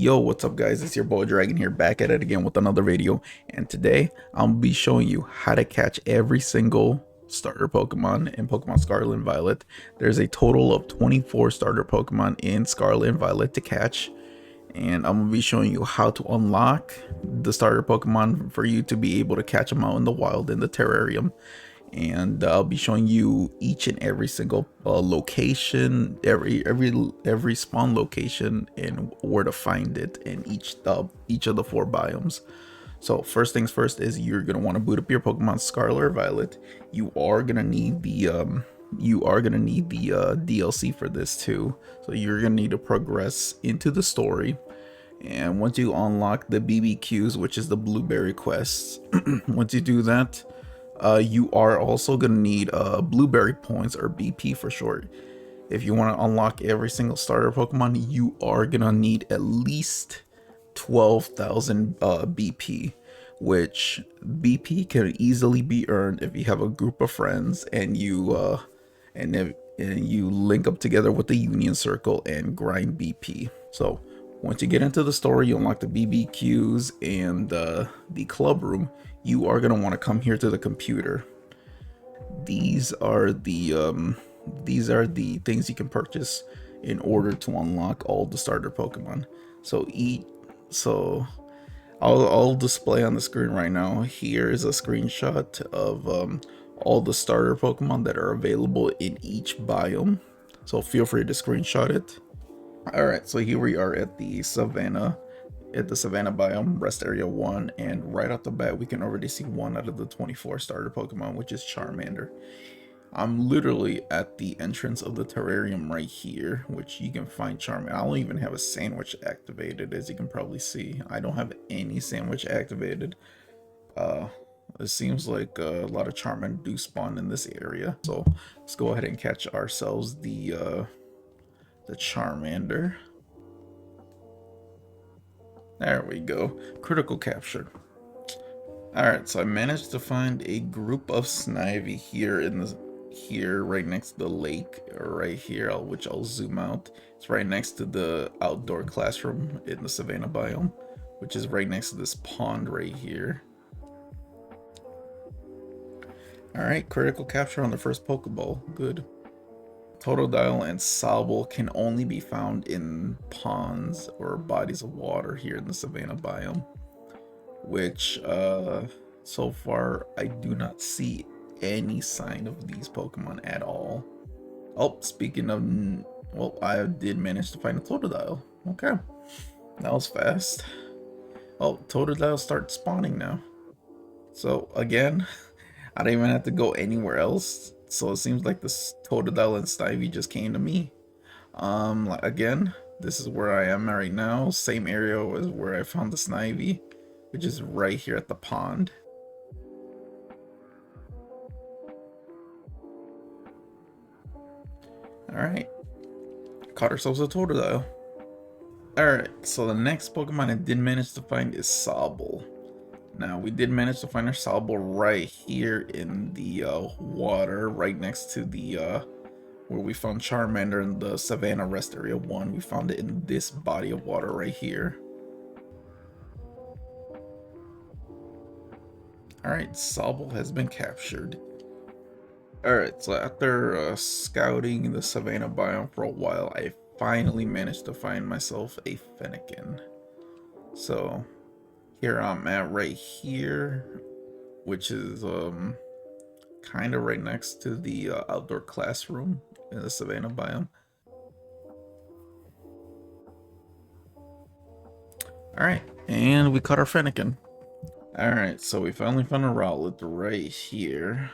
Yo, what's up guys, it's your boy Dragon here, back at it again with another video. And today I'll be showing you how to catch every single starter Pokemon in Pokemon Scarlet and Violet. There's a total of 24 starter Pokemon in Scarlet and Violet to catch, and I'm gonna be showing you how to unlock the starter Pokemon for you to be able to catch them out in the wild in the terrarium. And I'll be showing you each and every single location, every spawn location, and where to find it in each of the 4 biomes. So first things first is you're gonna want to boot up your Pokemon Scarlet or Violet. You are gonna need the DLC for this too. So you're gonna need to progress into the story. And once you unlock the BBQs, which is the blueberry quests, once you do that, you are also going to need blueberry points, or BP for short. If you want to unlock every single starter Pokemon, you are going to need at least 12,000 BP, which BP can easily be earned if you have a group of friends and you link up together with the Union Circle and grind BP. So once you get into the story, you unlock the BBQs and the club room. You are going to want to come here to the computer. These are the things you can purchase in order to unlock all the starter Pokemon. So I'll display on the screen right now. Here is a screenshot of all the starter Pokemon that are available in each biome. So feel free to screenshot it. Alright, so here we are at the Savannah biome, rest area 1, and right off the bat we can already see 1 out of the 24 starter Pokemon, which is Charmander. I'm literally at the entrance of the terrarium right here, which you can find Charmander. I don't even have a sandwich activated, as you can probably see. I don't have any sandwich activated. It seems like a lot of Charmander do spawn in this area, so let's go ahead and catch ourselves the Charmander. There we go. Critical capture. Alright, so I managed to find a group of Snivy here right next to the lake, or right here, which I'll zoom out. It's right next to the outdoor classroom in the Savannah biome, which is right next to this pond right here. Alright, critical capture on the first Pokeball. Good. Totodile and Sobble can only be found in ponds or bodies of water here in the Savannah biome, which so far I do not see any sign of these Pokemon at all. Oh, speaking of, well, I did manage to find a Totodile. Okay, that was fast. Oh, Totodile starts spawning now. So again, I don't even have to go anywhere else. So it seems like this Totodile and Snivy just came to me. Again, this is where I am right now. Same area as where I found the Snivy, which is right here at the pond. Alright, caught ourselves a Totodile. Alright, so the next Pokemon I did manage to find is Sobble. Now, we did manage to find our Sobble right here in the water, right next to the where we found Charmander in the Savannah Rest Area 1. We found it in this body of water right here. Alright, Sobble has been captured. Alright, so after scouting the Savannah biome for a while, I finally managed to find myself a Fennekin. So here I'm at right here, which is kind of right next to the outdoor classroom in the Savannah biome. Alright, and we caught our Fennekin. Alright, so we finally found a Rowlet right here.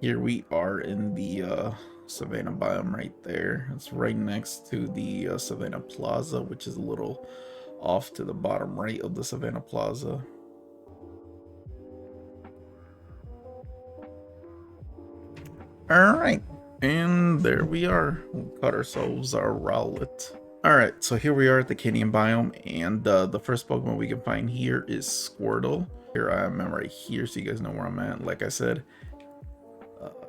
Here we are in the Savannah biome right there. It's right next to the Savannah Plaza, which is a little off to the bottom right of the Savannah Plaza. Alright, and there we are. We caught ourselves our Rowlet. Alright, so here we are at the Canyon biome, and the first Pokemon we can find here is Squirtle. Here I am right here, so you guys know where I'm at. Like I said,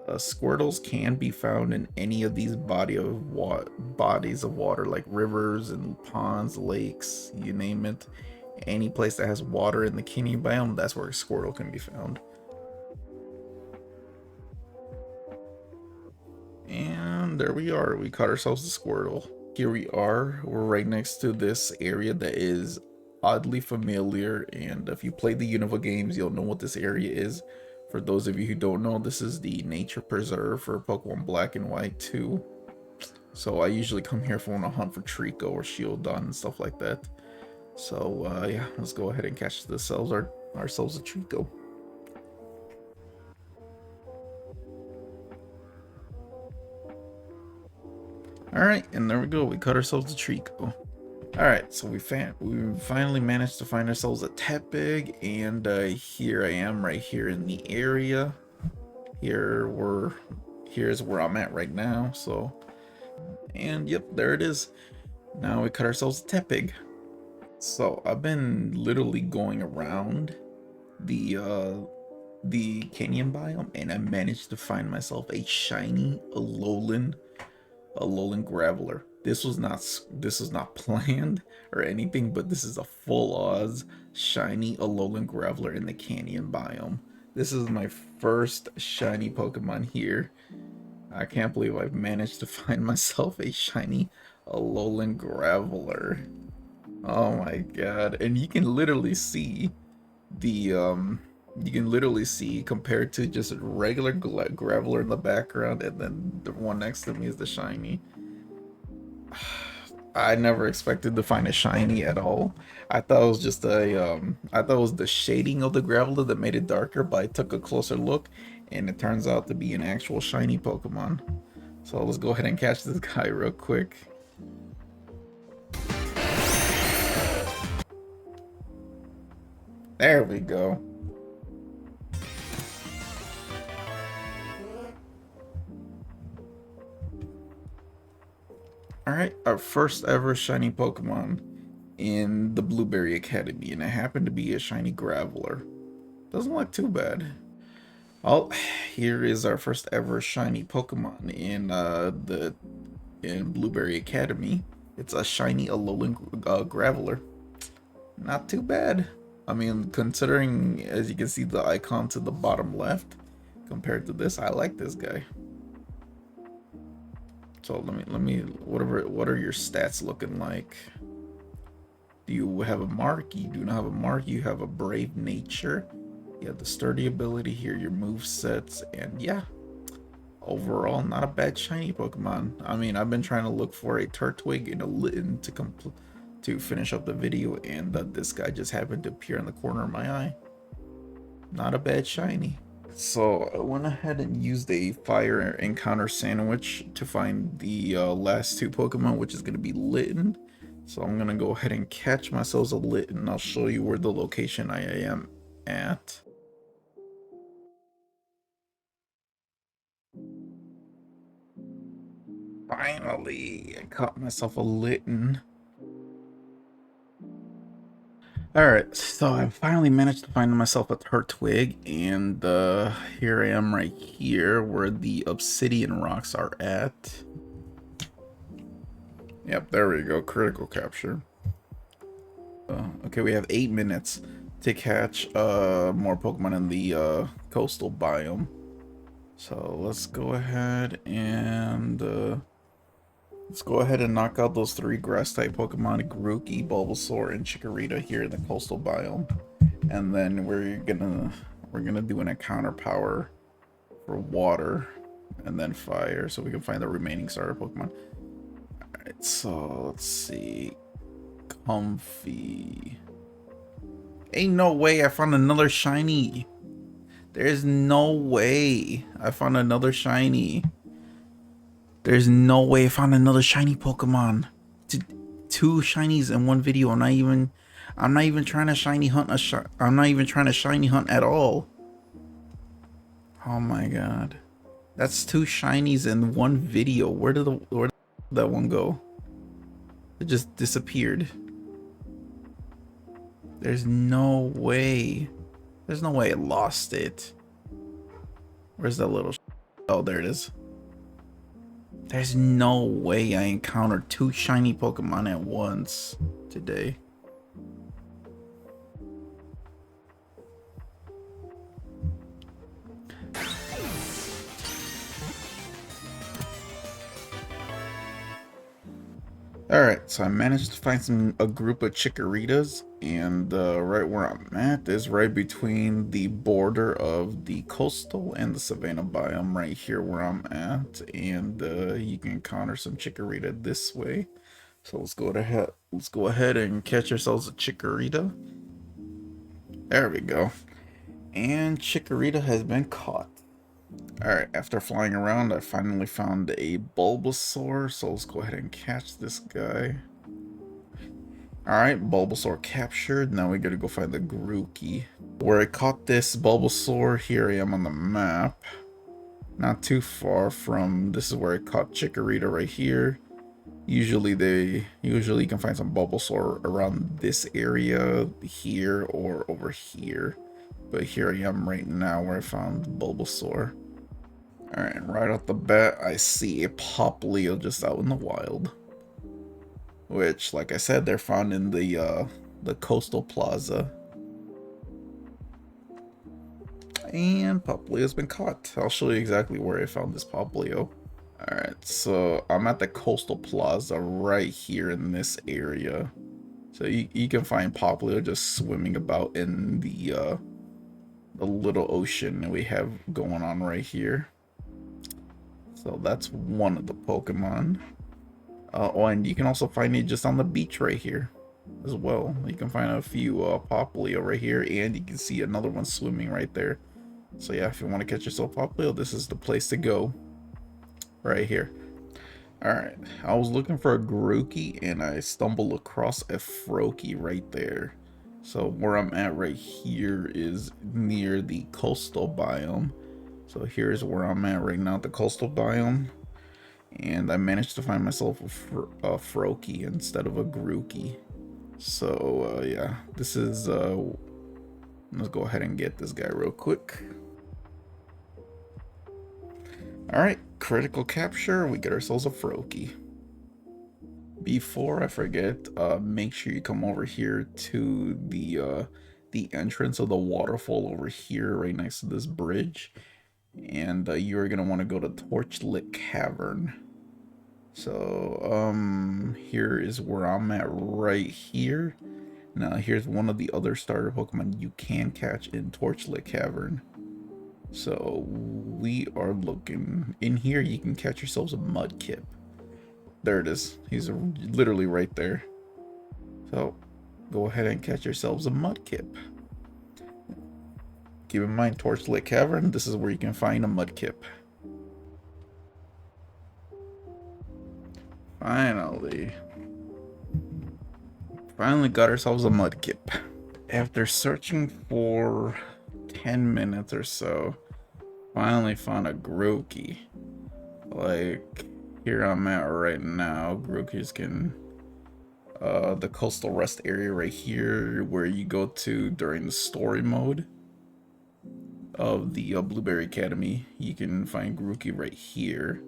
Squirtles can be found in any of these bodies of water, like rivers and ponds, lakes, you name it. Any place that has water in the canyon biome, that's where a Squirtle can be found. And there we are. We caught ourselves a Squirtle. Here we are. We're right next to this area that is oddly familiar. And if you play the Unova games, you'll know what this area is. For those of you who don't know, this is the nature preserve for Pokemon Black and White 2. So I usually come here for when I hunt for Trico or Shieldon and stuff like that. So yeah, let's go ahead and catch ourselves a Trico. Alright, and there we go. We caught ourselves a Trico. Alright, so we finally managed to find ourselves a Tepig, and here I am right here in the area. Here's where I'm at right now, so, and yep, there it is. Now we cut ourselves a Tepig. So I've been literally going around the canyon biome, and I managed to find myself a shiny Alolan Graveler. This is not planned or anything, but this is a full Oz shiny Alolan Graveler in the canyon biome. This is my first shiny Pokemon here. I can't believe I've managed to find myself a shiny Alolan Graveler. Oh my god. And you can literally see compared to just a regular Graveler in the background, and then the one next to me is the shiny. I never expected to find a shiny at all. I thought it was just I thought it was the shading of the Graveler that made it darker, but I took a closer look and it turns out to be an actual shiny Pokemon. So let's go ahead and catch this guy real quick. There we go. Alright, our first ever shiny Pokemon in the Blueberry Academy, and it happened to be a shiny Graveler. Doesn't look too bad. Oh, here is our first ever shiny Pokemon in Blueberry Academy. It's a shiny Alolan Graveler. Not too bad. I mean, considering, as you can see, the icon to the bottom left compared to this, I like this guy. So let me what are your stats looking like? Do you have a mark? You do not have a mark. You have a brave nature. You have the sturdy ability here, your move sets, and yeah, overall not a bad shiny Pokemon. I mean, I've been trying to look for a Turtwig and a Litten to finish up the video, and this guy just happened to appear in the corner of my eye. Not a bad shiny. So I went ahead and used a fire encounter sandwich to find the last two Pokemon, which is going to be Litten. So I'm going to go ahead and catch myself a Litten. I'll show you where the location I am at. Finally, I caught myself a Litten. Alright, so I finally managed to find myself a Turtwig, and here I am right here where the obsidian rocks are at. Yep, there we go, critical capture. Okay, we have 8 minutes to catch more Pokemon in the coastal biome. So let's go ahead and knock out those 3 grass-type Pokemon, Grookey, Bulbasaur, and Chikorita here in the coastal biome. And then we're gonna do an encounter power for water and then fire, so we can find the remaining starter Pokemon. Alright, so let's see. Comfy. Ain't no way I found another shiny. There's no way I found another shiny. There's no way I found another shiny Pokemon. Two shinies in one video. I'm not even trying to shiny hunt I'm not even trying to shiny hunt at all. Oh my god. That's 2 shinies in one video. Where did that one go? It just disappeared. There's no way. There's no way I lost it. Where's that little Oh, there it is. There's no way I encountered 2 shiny Pokemon at once today. Alright, so I managed to find a group of Chikorritas, and right where I'm at is right between the border of the coastal and the Savannah biome, right here where I'm at, and you can encounter some Chikorita this way. So let's go ahead and catch ourselves a Chikorita. There we go. And Chikorita has been caught. Alright, after flying around, I finally found a Bulbasaur, so let's go ahead and catch this guy. Alright, Bulbasaur captured. Now we gotta go find the Grookey. Where I caught this Bulbasaur, here I am on the map. Not too far from, this is where I caught Chikorita right here. Usually you can find some Bulbasaur around this area, here, or over here. But here I am right now where I found Bulbasaur. Alright, right off the bat, I see a Poplio just out in the wild. Which, like I said, they're found in the coastal plaza. And Poplio's been caught. I'll show you exactly where I found this Poplio. Alright, so I'm at the coastal plaza right here in this area. So you can find Poplio just swimming about in the little ocean we have going on right here. So that's one of the Pokemon. Oh, and you can also find it just on the beach right here as well. You can find a few Poplio right here, and you can see another one swimming right there. So yeah, if you want to catch yourself Poplio, this is the place to go. Right here. Alright, I was looking for a Grookey, and I stumbled across a Froake right there. So where I'm at right here is near the coastal biome. So here's where I'm at right now, the coastal biome. And I managed to find myself a Froake instead of a Grookey. So yeah, this is let's go ahead and get this guy real quick. Alright, critical capture, we get ourselves a Froake. Before I forget, make sure you come over here to the entrance of the waterfall over here right next to this bridge. And you're gonna want to go to Torchic Cavern. So here is where I'm at right here. Now here's one of the other starter Pokemon you can catch in Torchic Cavern. So we are looking in here. You can catch yourselves a Mudkip. There it is. He's literally right there. So go ahead and catch yourselves a Mudkip. Keep in mind, Torchic Cavern, this is where you can find a Mudkip. Finally got ourselves a Mudkip. After searching for 10 minutes or so, finally found a Grookey. Like, here I'm at right now. Grookeys can the coastal rest area right here where you go to during the story mode of the Blueberry Academy. You can find Grookey right here.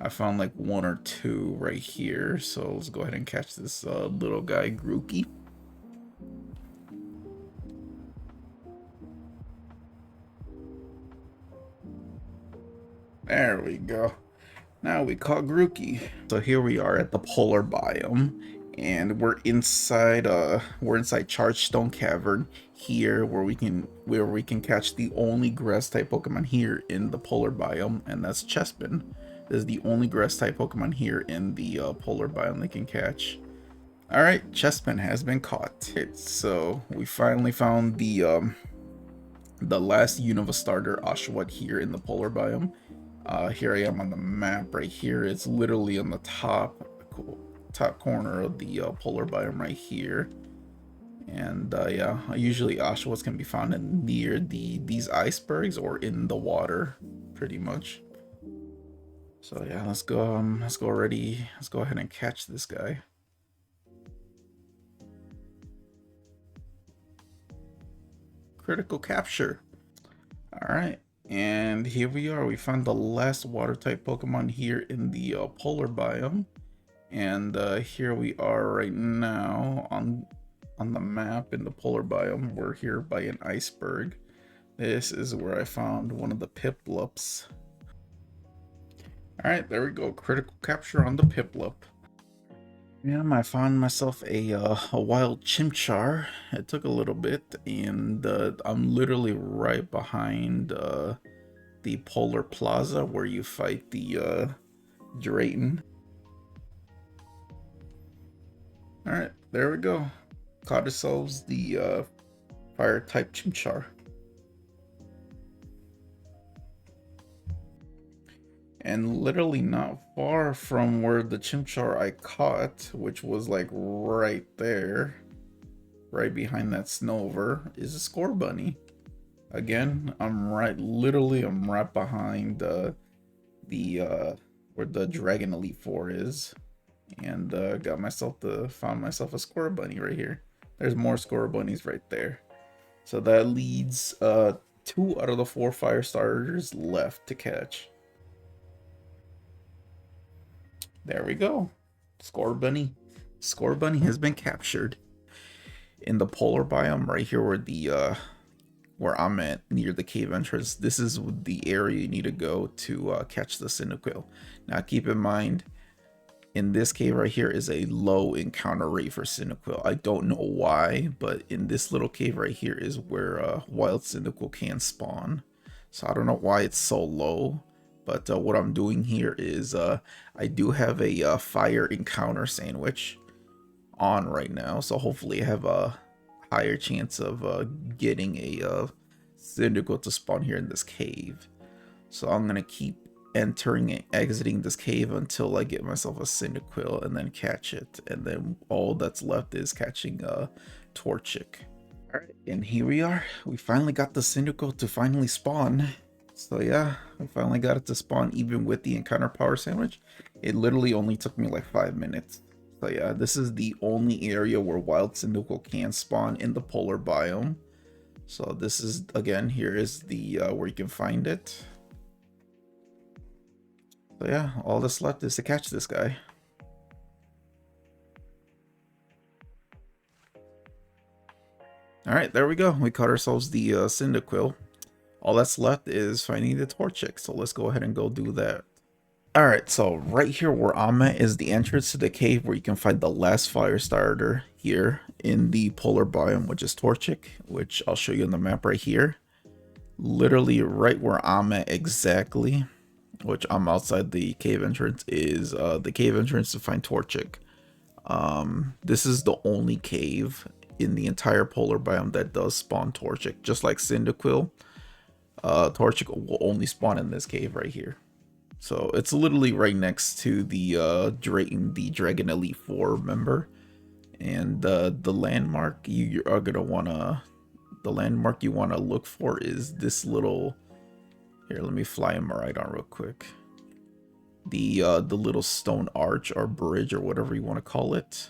I found like 1 or 2 right here, so let's go ahead and catch this little guy, Grookey. There we go. Now we caught Grookey. So here we are at the polar biome, and we're inside Chargestone Cavern here, where we can catch the only grass type Pokemon here in the polar biome, and that's Chespin. This is the only grass type Pokemon here in the polar biome they can catch. Alright, Chespin has been caught. So we finally found the last Unova starter Oshawott here in the polar biome. Here I am on the map right here. It's literally on the top corner of the polar biome right here. And yeah, usually Oshawotts can be found near these icebergs or in the water, pretty much. So yeah, let's go ahead and catch this guy. Critical capture. All right, And here we are. We found the last water type Pokemon here in the polar biome. And here we are right now on the map in the polar biome. We're here by an iceberg. This is where I found one of the Piplups. All right, there we go. Critical capture on the Piplup. Yeah, I found myself a wild Chimchar. It took a little bit, and I'm literally right behind the Polar Plaza where you fight the Drayton. Alright, there we go. Caught ourselves the fire type Chimchar. And literally not far from where the Chimchar I caught, which was like right there, right behind that Snover, is a Scorbunny. Again, I'm right behind the where the Dragon Elite Four is, and found myself a Scorbunny right here. There's more Scorbunnies right there. So that leads 2 out of the 4 fire starters left to catch. There we go. Scorbunny. Scorbunny has been captured in the polar biome right here where I'm at near the cave entrance. This is the area you need to go to catch the Cyndaquil. Now keep in mind, in this cave right here is a low encounter rate for Cyndaquil. I don't know why, but in this little cave right here is where wild Cyndaquil can spawn. So I don't know why it's so low. But what I'm doing here is I do have a fire encounter sandwich on right now. So hopefully I have a higher chance of getting a Cyndaquil to spawn here in this cave. So I'm going to keep entering and exiting this cave until I get myself a Cyndaquil and then catch it. And then all that's left is catching Torchic. Alright, and here we are. We finally got the Cyndaquil to finally spawn. So yeah, I finally got it to spawn even with the encounter power sandwich. It literally only took me like 5 minutes. So yeah, this is the only area where wild Cyndaquil can spawn in the polar biome. So this is, again, here is the where you can find it. So yeah, all that's left is to catch this guy. Alright, there we go. We caught ourselves the Cyndaquil. All that's left is finding the Torchic, so let's go ahead and go do that. Alright, so right here where I'm at is the entrance to the cave where you can find the last fire starter here in the polar biome, which is Torchic, which I'll show you on the map right here. Literally right where I'm at exactly, which I'm outside the cave entrance, is the cave entrance to find Torchic. This is the only cave in the entire polar biome that does spawn Torchic, just like Cyndaquil. Torchic will only spawn in this cave right here. So it's literally right next to the Dragon Elite 4 member. And the landmark you are gonna wanna look for is this little, here, let me fly him right on real quick. The little stone arch or bridge or whatever you want to call it.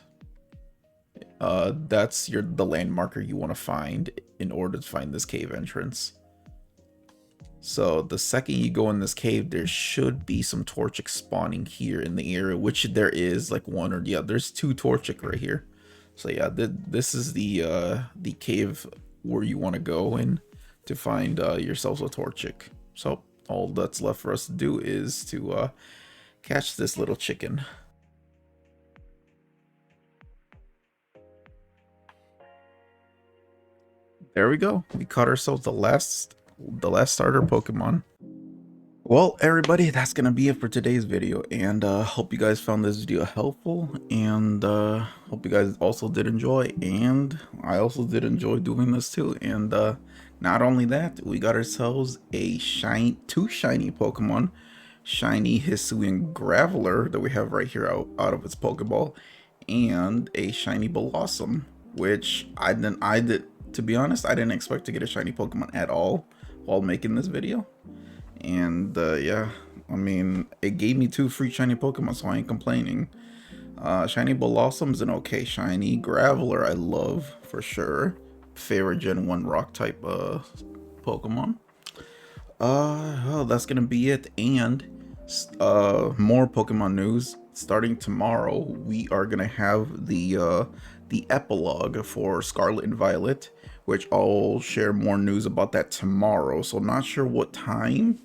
That's the landmarker you want to find in order to find this cave entrance. So the second you go in this cave, there should be some Torchic spawning here in the area, which there is, like one or yeah, there's 2 Torchic right here. So yeah, this is the cave where you want to go in to find yourselves a Torchic. So all that's left for us to do is to catch this little chicken. There we go. We caught ourselves the last starter Pokemon. Well, everybody, that's gonna be it for today's video, and hope you guys found this video helpful, and hope you guys also did enjoy, and I also did enjoy doing this too. And not only that, we got ourselves a two shiny Pokemon, shiny Hisuian Graveler that we have right here out of its Pokeball, and a shiny Blossom, which to be honest, I didn't expect to get a shiny Pokemon at all while making this video. And yeah, I mean, it gave me 2 free shiny Pokemon, so I ain't complaining. Shiny Blossom's an okay shiny. Graveler I love for sure. Favorite Gen 1 rock type Pokemon. Oh, that's gonna be it. And more Pokemon news. Starting tomorrow, we are gonna have the epilogue for Scarlet and Violet, which I'll share more news about that tomorrow. So not sure what time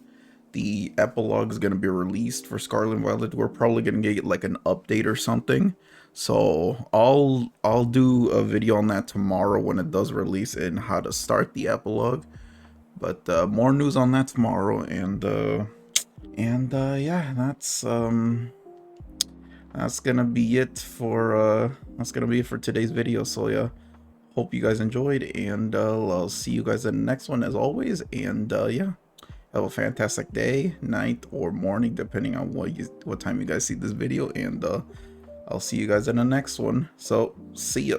the epilogue is gonna be released for Scarlet and Violet. We're probably gonna get like an update or something. So I'll do a video on that tomorrow when it does release and how to start the epilogue. But more news on that tomorrow, and yeah, that's gonna be it for today's video. So yeah, hope you guys enjoyed, and I'll see you guys in the next one as always. And yeah, have a fantastic day, night, or morning, depending on what time you guys see this video. And I'll see you guys in the next one. So see ya.